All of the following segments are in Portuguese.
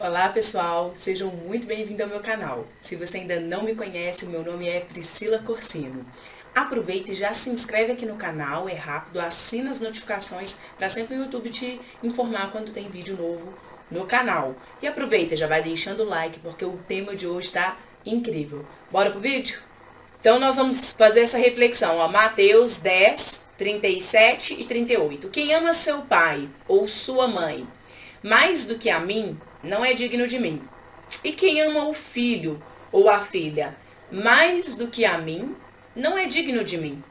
Olá pessoal, sejam muito bem-vindos ao meu canal. Se você ainda não me conhece, o meu nome é Priscila Corsino. Aproveita e já se inscreve aqui no canal, é rápido, assina as notificações para sempre o YouTube te informar quando tem vídeo novo no canal. E aproveita, já vai deixando o like porque o tema de hoje está incrível. Bora pro vídeo? Então nós vamos fazer essa reflexão, ó, Mateus 10, 37 e 38. Quem ama seu pai ou sua mãe mais do que a mim, não é digno de mim. E quem ama o filho ou a filha mais do que a mim, não é digno de mim.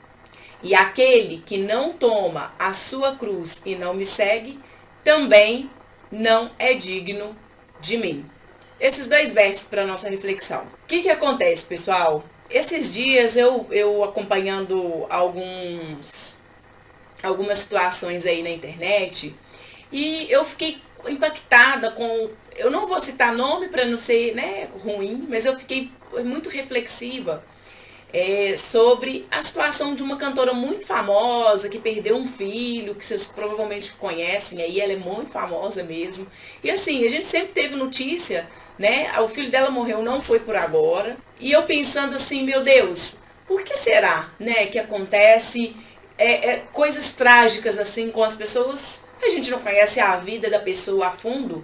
E aquele que não toma a sua cruz e não me segue, também não é digno de mim. Esses dois versos para nossa reflexão. O que acontece, pessoal? Esses dias eu acompanhando algumas situações aí na internet e eu fiquei impactada com, eu não vou citar nome para não ser, né, ruim, mas eu fiquei muito reflexiva sobre a situação de uma cantora muito famosa que perdeu um filho, que vocês provavelmente conhecem aí, ela é muito famosa mesmo. E assim, a gente sempre teve notícia, né? O filho dela morreu, não foi por agora. E eu pensando assim, meu Deus, por que será, né, que acontece coisas trágicas assim com as pessoas? A gente não conhece a vida da pessoa a fundo,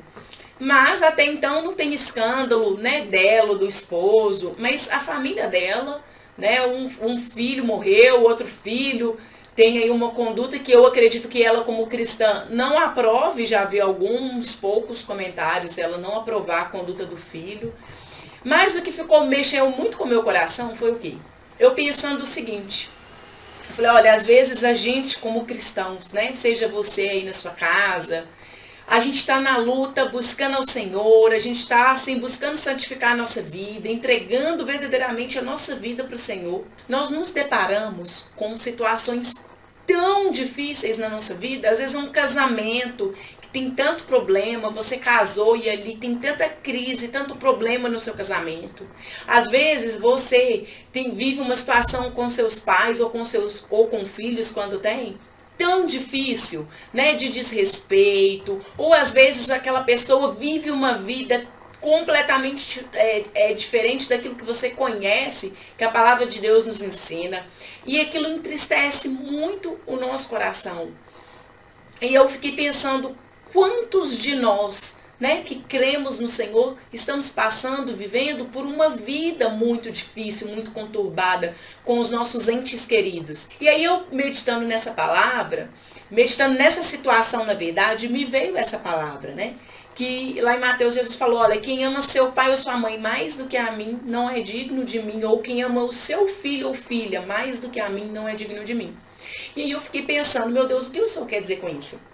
mas até então não tem escândalo, né, dela, do esposo, mas a família dela, né, um filho morreu, outro filho tem aí uma conduta que eu acredito que ela como cristã não aprove, já vi alguns poucos comentários ela não aprovar a conduta do filho, mas o que mexeu muito com o meu coração foi o quê? Eu pensando o seguinte, eu falei, olha, às vezes a gente como cristãos, né, seja você aí na sua casa, a gente está na luta, buscando ao Senhor, a gente está assim, buscando santificar a nossa vida, entregando verdadeiramente a nossa vida para o Senhor. Nós nos deparamos com situações tão difíceis na nossa vida, às vezes um casamento que tem tanto problema, você casou e ali tem tanta crise, tanto problema no seu casamento. Às vezes você vive uma situação com seus pais ou com filhos quando tem, tão difícil, né, de desrespeito, ou às vezes aquela pessoa vive uma vida completamente diferente daquilo que você conhece, que a palavra de Deus nos ensina, e aquilo entristece muito o nosso coração. E eu fiquei pensando, quantos de nós, né, que cremos no Senhor, estamos passando, vivendo por uma vida muito difícil, muito conturbada com os nossos entes queridos. E aí eu meditando nessa palavra, meditando nessa situação, na verdade, me veio essa palavra, né? Que lá em Mateus Jesus falou, olha, quem ama seu pai ou sua mãe mais do que a mim, não é digno de mim, ou quem ama o seu filho ou filha mais do que a mim, não é digno de mim. E aí eu fiquei pensando, meu Deus, o que o Senhor quer dizer com isso?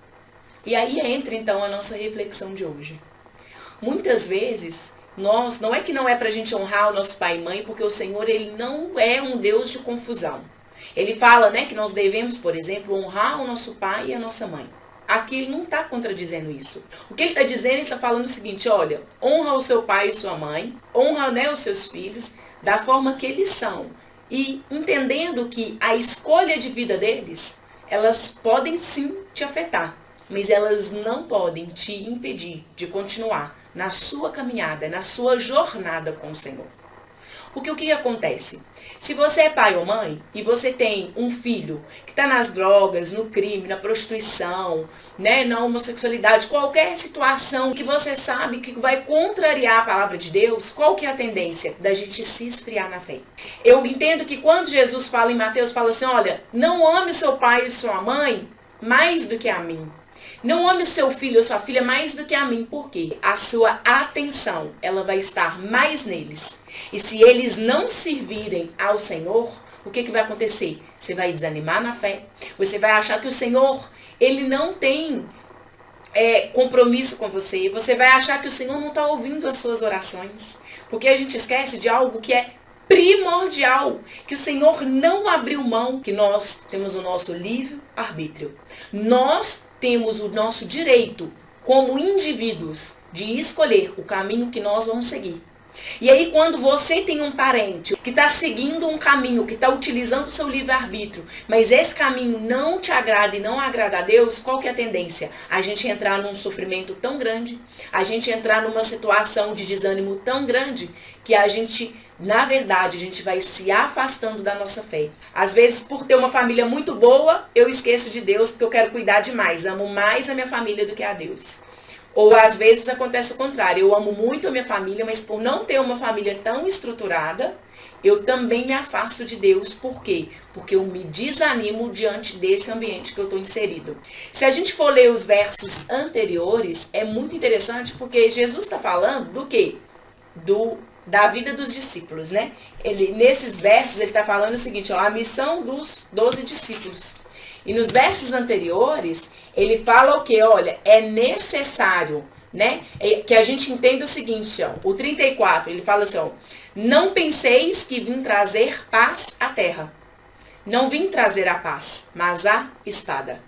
E aí entra então a nossa reflexão de hoje. Muitas vezes, não é que não é pra gente honrar o nosso pai e mãe, porque o Senhor, ele não é um Deus de confusão. Ele fala, né, que nós devemos, por exemplo, honrar o nosso pai e a nossa mãe. Aqui ele não está contradizendo isso. O que ele está dizendo, ele está falando o seguinte, olha, honra o seu pai e sua mãe, honra, né, os seus filhos, da forma que eles são. E entendendo que a escolha de vida deles, elas podem sim te afetar, mas elas não podem te impedir de continuar na sua caminhada, na sua jornada com o Senhor. Porque o que acontece? Se você é pai ou mãe e você tem um filho que está nas drogas, no crime, na prostituição, né, na homossexualidade, qualquer situação que você sabe que vai contrariar a palavra de Deus, qual que é a tendência da gente se esfriar na fé? Eu entendo que quando Jesus fala em Mateus, fala assim, olha, não ame seu pai e sua mãe mais do que a mim. Não ame seu filho ou sua filha mais do que a mim, porque a sua atenção, ela vai estar mais neles. E se eles não servirem ao Senhor, o que vai acontecer? Você vai desanimar na fé, você vai achar que o Senhor, ele não tem compromisso com você, você vai achar que o Senhor não está ouvindo as suas orações, porque a gente esquece de algo que é primordial, que o Senhor não abriu mão, que nós temos o nosso livre-arbítrio. Nós temos o nosso direito, como indivíduos, de escolher o caminho que nós vamos seguir. E aí, quando você tem um parente que está seguindo um caminho, que está utilizando o seu livre-arbítrio, mas esse caminho não te agrada e não agrada a Deus, qual que é a tendência? A gente entrar num sofrimento tão grande, a gente entrar numa situação de desânimo tão grande, que a gente, na verdade, a gente vai se afastando da nossa fé. Às vezes, por ter uma família muito boa, eu esqueço de Deus porque eu quero cuidar demais, amo mais a minha família do que a Deus. Ou às vezes acontece o contrário, eu amo muito a minha família, mas por não ter uma família tão estruturada, eu também me afasto de Deus. Por quê? Porque eu me desanimo diante desse ambiente que eu estou inserido. Se a gente for ler os versos anteriores, é muito interessante porque Jesus está falando do quê? Da vida dos discípulos, né? Nesses versos ele está falando o seguinte, ó, a missão dos 12 discípulos. E nos versos anteriores, ele fala o quê? Olha, é necessário, né? Que a gente entenda o seguinte, ó, o 34, ele fala assim, ó, não penseis que vim trazer paz à terra. Não vim trazer a paz, mas a espada.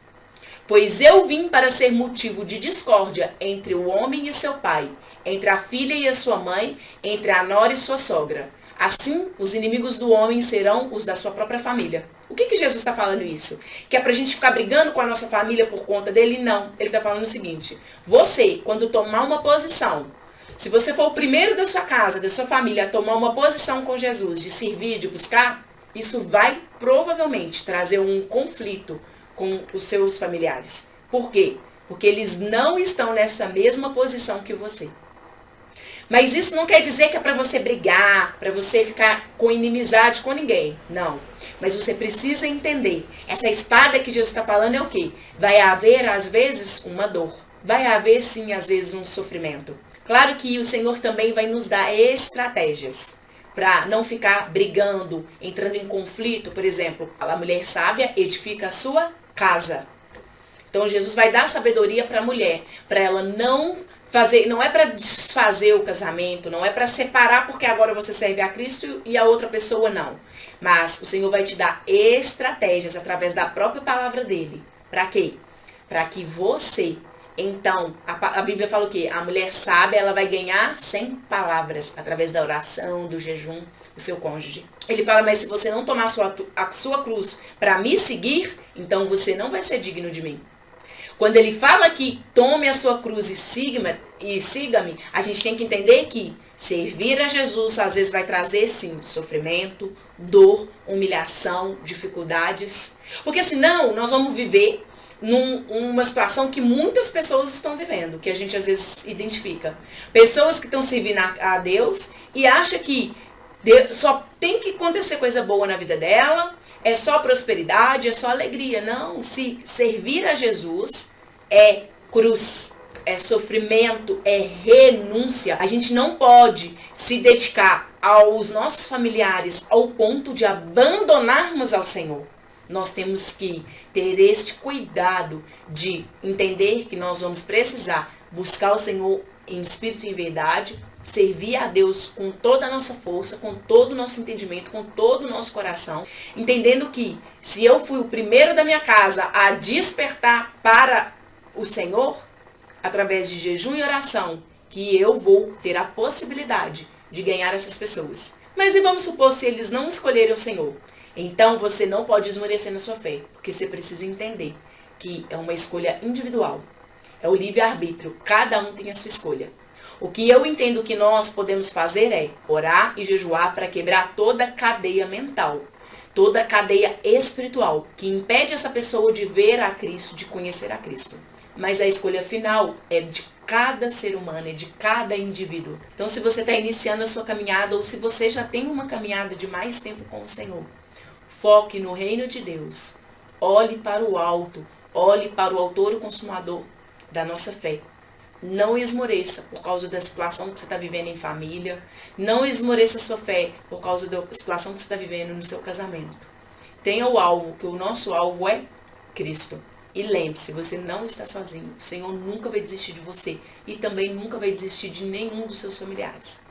Pois eu vim para ser motivo de discórdia entre o homem e seu pai, entre a filha e a sua mãe, entre a nora e sua sogra. Assim, os inimigos do homem serão os da sua própria família. O que Jesus está falando isso? Que é pra gente ficar brigando com a nossa família por conta dele? Não. Ele está falando o seguinte, você, quando tomar uma posição, se você for o primeiro da sua casa, da sua família, a tomar uma posição com Jesus, de servir, de buscar, isso vai provavelmente trazer um conflito com os seus familiares. Por quê? Porque eles não estão nessa mesma posição que você. Mas isso não quer dizer que é para você brigar, para você ficar com inimizade com ninguém. Não. Mas você precisa entender. Essa espada que Jesus está falando é o quê? Vai haver, às vezes, uma dor. Vai haver, sim, às vezes, um sofrimento. Claro que o Senhor também vai nos dar estratégias para não ficar brigando, entrando em conflito. Por exemplo, a mulher sábia edifica a sua casa. Então, Jesus vai dar sabedoria para a mulher, para ela não fazer, não é para desfazer o casamento, não é para separar porque agora você serve a Cristo e a outra pessoa não. Mas o Senhor vai te dar estratégias através da própria palavra dele. Para quê? Para que você, então, a Bíblia fala o quê? A mulher sábia, ela vai ganhar 100 palavras através da oração, do jejum, do seu cônjuge. Ele fala, mas se você não tomar a sua cruz para me seguir, então você não vai ser digno de mim. Quando ele fala que tome a sua cruz e siga-me, a gente tem que entender que servir a Jesus às vezes vai trazer, sim, sofrimento, dor, humilhação, dificuldades. Porque senão nós vamos viver numa situação que muitas pessoas estão vivendo, que a gente às vezes identifica. Pessoas que estão servindo a Deus e acham que só tem que acontecer coisa boa na vida dela, é só prosperidade, é só alegria. Não, se servir a Jesus é cruz, é sofrimento, é renúncia. A gente não pode se dedicar aos nossos familiares ao ponto de abandonarmos ao Senhor. Nós temos que ter este cuidado de entender que nós vamos precisar buscar o Senhor em espírito e em verdade, servir a Deus com toda a nossa força, com todo o nosso entendimento, com todo o nosso coração, entendendo que se eu fui o primeiro da minha casa a despertar para o Senhor, através de jejum e oração, que eu vou ter a possibilidade de ganhar essas pessoas. Mas e vamos supor se eles não escolherem o Senhor? Então você não pode esmorecer na sua fé, porque você precisa entender que é uma escolha individual. É o livre-arbítrio, cada um tem a sua escolha. O que eu entendo que nós podemos fazer é orar e jejuar para quebrar toda a cadeia mental, toda a cadeia espiritual, que impede essa pessoa de ver a Cristo, de conhecer a Cristo. Mas a escolha final é de cada ser humano, é de cada indivíduo. Então, se você está iniciando a sua caminhada ou se você já tem uma caminhada de mais tempo com o Senhor, foque no reino de Deus. Olhe para o alto, olhe para o autor e consumador da nossa fé. Não esmoreça por causa da situação que você está vivendo em família. Não esmoreça sua fé por causa da situação que você está vivendo no seu casamento. Tenha o alvo, que o nosso alvo é Cristo. E lembre-se, você não está sozinho. O Senhor nunca vai desistir de você. E também nunca vai desistir de nenhum dos seus familiares.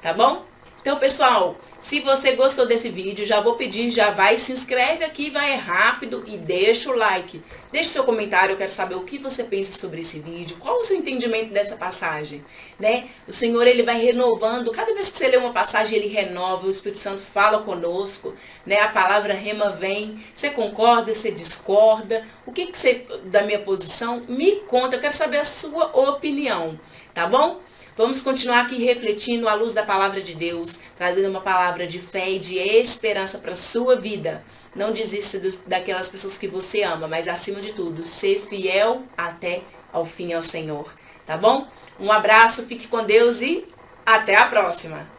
Tá bom? Então, pessoal, se você gostou desse vídeo, já vou pedir, já vai, se inscreve aqui, vai rápido e deixa o like. Deixe seu comentário, eu quero saber o que você pensa sobre esse vídeo, qual o seu entendimento dessa passagem, né? O Senhor, Ele vai renovando, cada vez que você lê uma passagem, Ele renova, o Espírito Santo fala conosco, né? A palavra rema vem, você concorda, você discorda, o que você, da minha posição, me conta, eu quero saber a sua opinião, tá bom? Vamos continuar aqui refletindo à luz da palavra de Deus, trazendo uma palavra de fé e de esperança para a sua vida. Não desista daquelas pessoas que você ama, mas acima de tudo, ser fiel até ao fim ao Senhor, tá bom? Um abraço, fique com Deus e até a próxima!